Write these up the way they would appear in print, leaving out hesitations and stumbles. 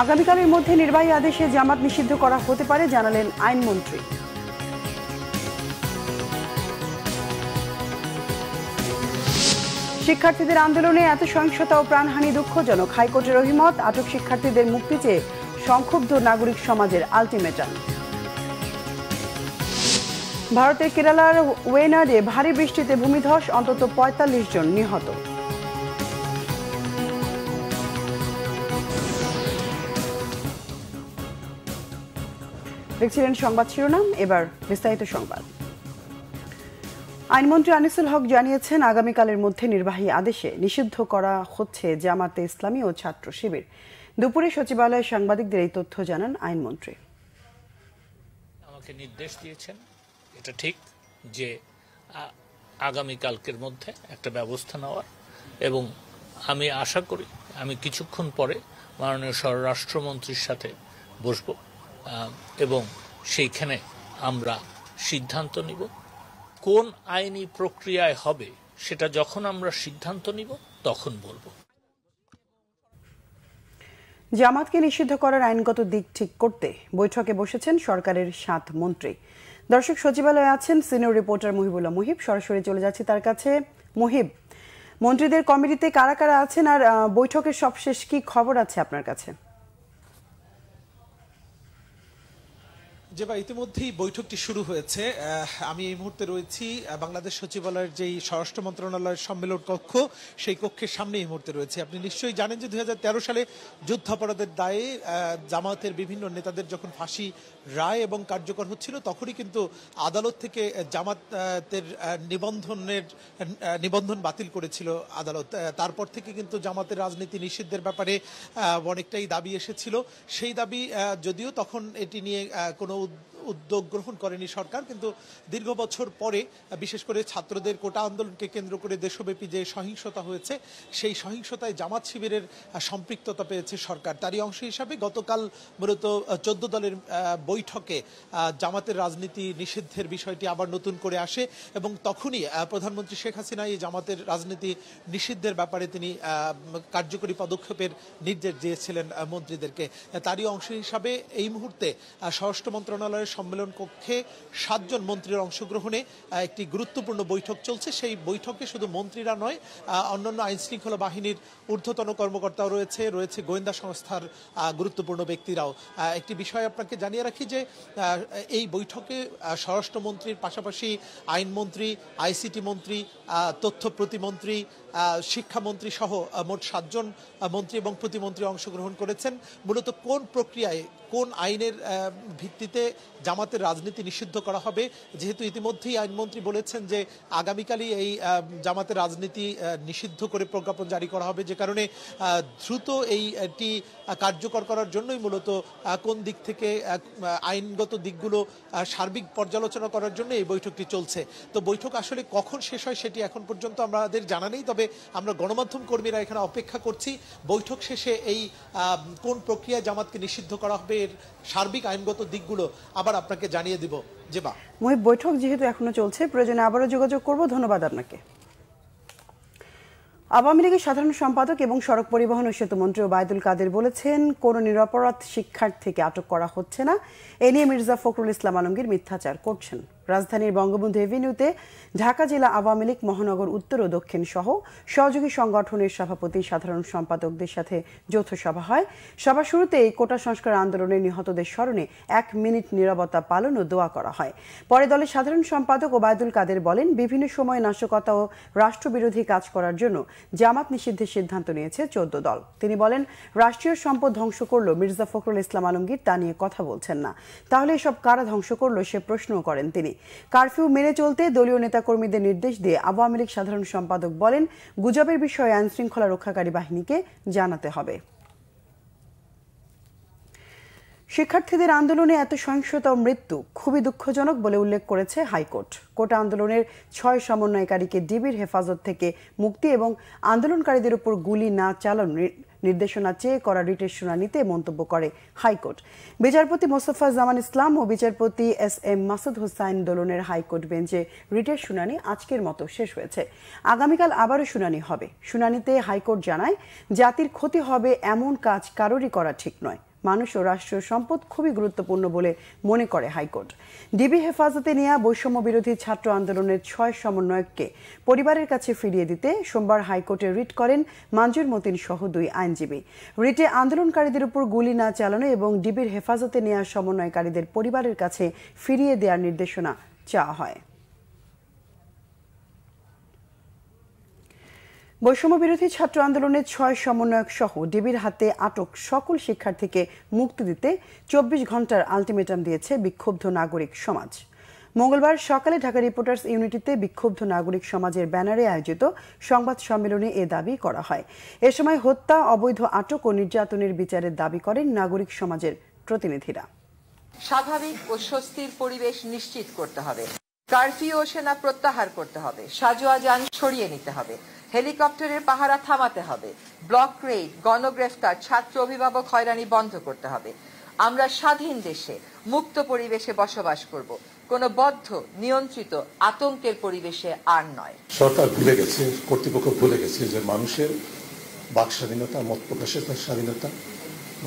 আগামীকালের মধ্যে নির্বাহী আদেশে জামাত নিষিদ্ধ করা হতে পারে জানালেন আইনমন্ত্রী। শিক্ষার্থীদের আন্দোলনে এত সহিংসতা ও প্রাণহানি দুঃখজনক, হাইকোর্টের অভিমত। আটক শিক্ষার্থীদের মুক্তি চেয়ে সংক্ষুব্ধ নাগরিক সমাজের আলটিমেটাম। ভারতের কেরালার ওয়েনাডে ভারী বৃষ্টিতে ভূমিধস, অন্তত ৪৫ জন নিহত। দেখছিলেন সংবাদ শিরোনাম, এবার বিস্তারিত সংবাদ। আইনমন্ত্রী আনিসুল হক জানিয়েছেন, আগামীকালের মধ্যে নির্বাহী আদেশে নিষিদ্ধ করা হচ্ছে জামাতে ইসলামী ও ছাত্র শিবির। দুপুরে সচিবালয়ে সাংবাদিকদের এই তথ্য জানান আইনমন্ত্রী। আমাকে নির্দেশ দিয়েছেন, এটা ঠিক যে আগামীকালকের মধ্যে একটা ব্যবস্থা নেওয়ার, এবং আমি আশা করি আমি কিছুক্ষণ পরে মাননীয় স্বরাষ্ট্রমন্ত্রীর সাথে বসব এবং সেইখানে আমরা সিদ্ধান্ত নিব। কোন আইনি প্রক্রিয়ায় হবে সেটা যখন আমরা সিদ্ধান্ত নিব তখন বলবো। জামাতকে নিষিদ্ধ করার আইনগত দিক ঠিক করতে বৈঠকে বসেছেন সরকারের ৭ মন্ত্রী। দর্শক, সচিবালয়ে আছেন সিনিয়র রিপোর্টার মুহিবুল্লাহ মুহিব। সরাসরি চলে যাচ্ছি তার কাছে। মুহিব, মন্ত্রীদের কমিটিতে কারা কারা আছেন আর বৈঠকের সবশেষ কি খবর আছে আপনার কাছে? যে ইতিমধ্যেই বৈঠকটি শুরু হয়েছে। আমি এই মুহূর্তে রয়েছি বাংলাদেশ সচিবালয়ের যেই স্বরাষ্ট্র মন্ত্রণালয়ের সম্মেলন কক্ষ, সেই কক্ষের সামনে এই মুহূর্তে রয়েছে। আপনি নিশ্চয়ই জানেন যে ২০১৩ সালে যুদ্ধাপরাধের দায়ে জামায়াতের বিভিন্ন নেতাদের যখন ফাঁসি রায় এবং কার্যকর হচ্ছিল, তখনই কিন্তু আদালত থেকে জামাতের নিবন্ধন বাতিল করেছিল আদালত। তারপর থেকে কিন্তু জামাতের রাজনীতি নিষিদ্ধের ব্যাপারে অনেকটাই দাবি এসেছিল। সেই দাবি যদিও তখন এটি নিয়ে কোনো উদ্যোগ গ্রহণ করেনি সরকার, কিন্তু দীর্ঘ বছর পরে বিশেষ করে ছাত্রদের কোটা আন্দোলনকে কেন্দ্র করে দেশব্যাপী যে সহিংসতা হয়েছে, সেই সহিংসতায় জামাত শিবিরের সম্পৃক্ততা পেয়েছে সরকার। তারই অংশ হিসাবে গতকাল মূলত ১৪ দলের বৈঠকে জামাতের রাজনীতি নিষিদ্ধের বিষয়টি আবার নতুন করে আসে, এবং তখনই প্রধানমন্ত্রী শেখ হাসিনা এই জামাতের রাজনীতি নিষিদ্ধের ব্যাপারে তিনি কার্যকরী পদক্ষেপের নির্দেশ দিয়েছিলেন মন্ত্রীদেরকে। তারই অংশ হিসাবে এই মুহূর্তে স্বরাষ্ট্র মন্ত্রণালয়ের সম্মেলন কক্ষে ৭ জন মন্ত্রীর অংশগ্রহণে একটি গুরুত্বপূর্ণ বৈঠক চলছে। সেই বৈঠকে শুধু মন্ত্রীরা নয়, অন্যান্য আইনশৃঙ্খলা বাহিনীর ঊর্ধ্বতন কর্মকর্তাও রয়েছে গোয়েন্দা সংস্থার গুরুত্বপূর্ণ ব্যক্তিরাও। একটি বিষয় আপনাকে জানিয়ে রাখি যে এই বৈঠকে স্বরাষ্ট্রমন্ত্রীর পাশাপাশি আইনমন্ত্রী, আইসিটি মন্ত্রী, তথ্য প্রতিমন্ত্রী, শিক্ষামন্ত্রী সহ মোট ৭ জন মন্ত্রী এবং প্রতিমন্ত্রী অংশগ্রহণ করেছেন। মূলত কোন প্রক্রিয়ায়, কোন আইনের ভিত্তিতে জামাতের রাজনীতি নিষিদ্ধ করা হবে, যেহেতু ইতিমধ্যেই আইনমন্ত্রী বলেছেন যে আগামীকালই এই জামাতের রাজনীতি নিষিদ্ধ করে প্রজ্ঞাপন জারি করা হবে, যে কারণে দ্রুত এইটি কার্যকর করার জন্যই মূলত কোন দিক থেকে আইনগত দিকগুলো সার্বিক পর্যালোচনা করার জন্য এই বৈঠকটি চলছে। তো বৈঠক আসলে কখন শেষ হয় সেটি এখন পর্যন্ত আমাদের জানা নেই, তবে আমরা গণমাধ্যম কর্মীরা এখানে অপেক্ষা করছি বৈঠক শেষে এই কোন প্রক্রিয়ায় জামাতকে নিষিদ্ধ করা হবে এর সার্বিক আইনগত দিকগুলো আবার আপনাকে জানিয়ে দিব। জেবা মুহিব, বৈঠক যেহেতু এখনো চলছে, প্রয়োজনে আবারও যোগাযোগ করব। ধন্যবাদ আপনাকে। আওয়ামী লীগের সাধারণ সম্পাদক এবং সড়ক পরিবহন ও সেতু মন্ত্রী ওবায়দুল কাদের বলেছেন, কোনো নিরপরাধ শিক্ষার্থীকে আটক করা হচ্ছে না। এ নিয়ে মির্জা ফখরুল ইসলাম আলমগীর মিথ্যাচার করছেন। রাজধানীর বঙ্গবন্ধু এভিনিউতে ঢাকা জেলা আওয়ামী লীগ মহানগর উত্তর ও দক্ষিণ সহ সহযোগী সংগঠনের সভাপতি, সাধারণ সম্পাদকদের সাথে যৌথ সভা হয়। সভা শুরুতেই কোটা সংস্কার আন্দোলনের নিহতদের স্মরণে ১ মিনিট নীরবতা পালন ও দোয়া করা হয়। পরে দলের সাধারণ সম্পাদক ওবায়দুল কাদের বলেন, বিভিন্ন সময়ে নাশকতা ও রাষ্ট্রবিরোধী কাজ করার জন্য জামাত নিষিদ্ধের সিদ্ধান্ত নিয়েছে ১৪ দল। তিনি বলেন, রাষ্ট্রীয় সম্পদ ধ্বংস করলো মির্জা ফখরুল ইসলাম আলমগীর তা নিয়ে কথা বলছেন না। তাহলে এসব কারা ধ্বংস করলো সে প্রশ্নও করেন তিনি। কারফিউ মেনে চলতে দলীয় নেতাকর্মীদের নির্দেশ দিয়ে আওয়ামী লীগ সাধারণ সম্পাদক বলেন, গুজবের বিষয়ে আইন শৃঙ্খলা রক্ষাকারী বাহিনীকে জানাতে হবে। শিক্ষার্থীদের আন্দোলনে এত সহিংসতা ও মৃত্যু খুবই দুঃখজনক বলে উল্লেখ করেছে হাইকোর্ট। কোটা আন্দোলনের ৬ সমন্বয়কারীকে ডিবির হেফাজত থেকে মুক্তি এবং আন্দোলনকারীদের উপর গুলি না চালানোর নির্দেশনা চেয়ে করা রিটের শুনানিতে মন্তব্য করে হাইকোর্ট। বিচারপতি মোস্তফা জামান ইসলাম ও বিচারপতি SM মাসুদ হোসাইন দোলনের হাইকোর্ট বেঞ্চে রিটের শুনানি আজকের মতো শেষ হয়েছে। আগামীকাল আবারও শুনানি হবে। শুনানিতে হাইকোর্ট জানায়, জাতির ক্ষতি হবে এমন কাজ কারোরই করা ঠিক নয়। মানুষ ও রাষ্ট্রীয় সম্পদ খুবই গুরুত্বপূর্ণ বলে মনে করে হাইকোর্ট। ডিবি হেফাজতে নেওয়া বৈষম্য বিরোধী ছাত্র আন্দোলনের 6 সমন্বয়ককে পরিবারের কাছে ফিরিয়ে দিতে সোমবার হাইকোর্টে রিট করেন মঞ্জুর মতিন সহ 2 আইনজীবী। রিটে আন্দোলনকারীদের উপর গুলি না চালানো এবং ডিবির হেফাজতে নেওয়া সমন্বয়কারীদের পরিবারের কাছে ফিরিয়ে দেওয়ার নির্দেশনা চাওয়া হয়। বৈষম্য বিরোধী ছাত্র আন্দোলনের 6 সমন্বয়ক সহ ডিবির হাতে আটক সকল শিক্ষার্থীকে মুক্তি দিতে 24 ঘন্টার আলটিমেটাম দিয়েছে বিক্ষুব্ধ নাগরিক সমাজ। মঙ্গলবার সকালে ঢাকা রিপোর্টার্স ইউনিটিতে বিক্ষুব্ধ নাগরিক সমাজের ব্যানারে আয়োজিত সংবাদ সম্মেলনে এ দাবি করা হয়। এ সময় হত্যা, অবৈধ আটক ও নির্যাতনের বিচারের দাবি করেন নাগরিক সমাজের প্রতিনিধিরা। স্বাভাবিক ও স্বস্তির পরিবেশ নিশ্চিত করতে হবে। কারফিউ ও সেনা প্রত্যাহার করতে হবে। সাজোয়া যান সরিয়ে নিতে হবে। হেলিকপ্টারের পাহারা থামাতে হবে। ব্লক রেড, গণগ্রেফতার, ছাত্র অভিভাবক হয়রানি বন্ধ করতে হবে। আমরা স্বাধীন দেশে মুক্ত পরিবেশে বসবাস করব, কোনো বদ্ধ নিয়ন্ত্রিত আতঙ্কের পরিবেশে আর নয়। সরকার ভুলে গেছে, কর্তৃপক্ষ ভুলে গেছে যে মানুষের বাক স্বাধীনতা, মত প্রকাশের স্বাধীনতা,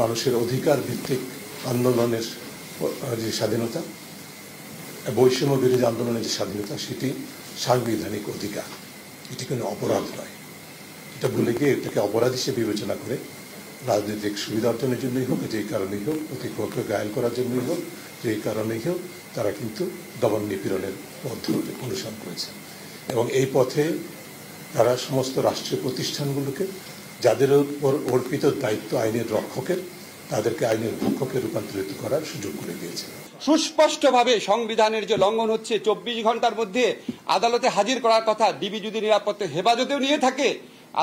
মানুষের অধিকার ভিত্তিক আন্দোলনের যে স্বাধীনতা, বৈষম্য বিরোধী আন্দোলনের যে স্বাধীনতা, সেটি সাংবিধানিক অধিকার, এটি কোনো অপরাধ নয়। এটা ভুলে গিয়ে এটাকে অপরাধ হিসেবে বিবেচনা করে রাজনৈতিক সুবিধা অর্জনের জন্যই হোক, যেই কারণেই হোক, প্রতিপক্ষকে ঘায়েল করার জন্যই হোক, যেই কারণেই হোক, তারা কিন্তু দমন নিপীড়নের পথ অনুসরণ করেছে। এবং এই পথে তারা সমস্ত রাষ্ট্রীয় প্রতিষ্ঠানগুলোকে, যাদের উপর অর্পিত দায়িত্ব আইনের রক্ষকের, তাদেরকে আইনের ভক্ষকে রূপান্তরিত করার সুযোগ করে দিয়েছে। সুস্পষ্টভাবে সংবিধানের যে লঙ্ঘন হচ্ছে, 24 ঘন্টার মধ্যে আদালতে হাজির করার কথা। ডিবি যদি নিরাপত্তা হেফাজতেও নিয়ে থাকে,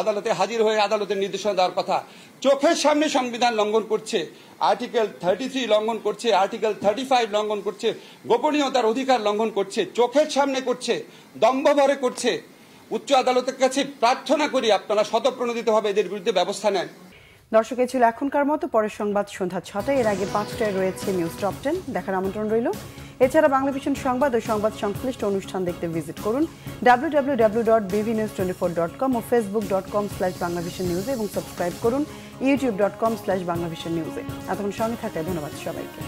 আদালতে হাজির হয়ে আদালতের নির্দেশনা দেওয়ার কথা। চোখের সামনে সংবিধান লঙ্ঘন করছে, আর্টিকেল 33 লঙ্ঘন করছে, আর্টিকেল 35 লঙ্ঘন করছে, গোপনীয়তার অধিকার লঙ্ঘন করছে, চোখের সামনে করছে, দম্ভভরে করছে। উচ্চ আদালতের কাছে প্রার্থনা করি আপনারা স্বতঃপ্রণোদিতভাবে এদের বিরুদ্ধে ব্যবস্থা নেন। দর্শক, এই ছিল এখনকার মতো। পরের সংবাদ সন্ধ্যা 6টায়। এর আগে 5টায় রয়েছে নিউজ টপ 10, দেখার আমন্ত্রণ রইল। এছাড়া বাংলাভিশন সংবাদ ও সংবাদ সংশ্লিষ্ট অনুষ্ঠান দেখতে ভিজিট করুন www.bvnews24.com ও facebook.com/banglavisionnews এবং সাবস্ক্রাইব করুন youtube.com/banglavisionnews। এতক্ষণ সঙ্গে থাকায় ধন্যবাদ সবাইকে।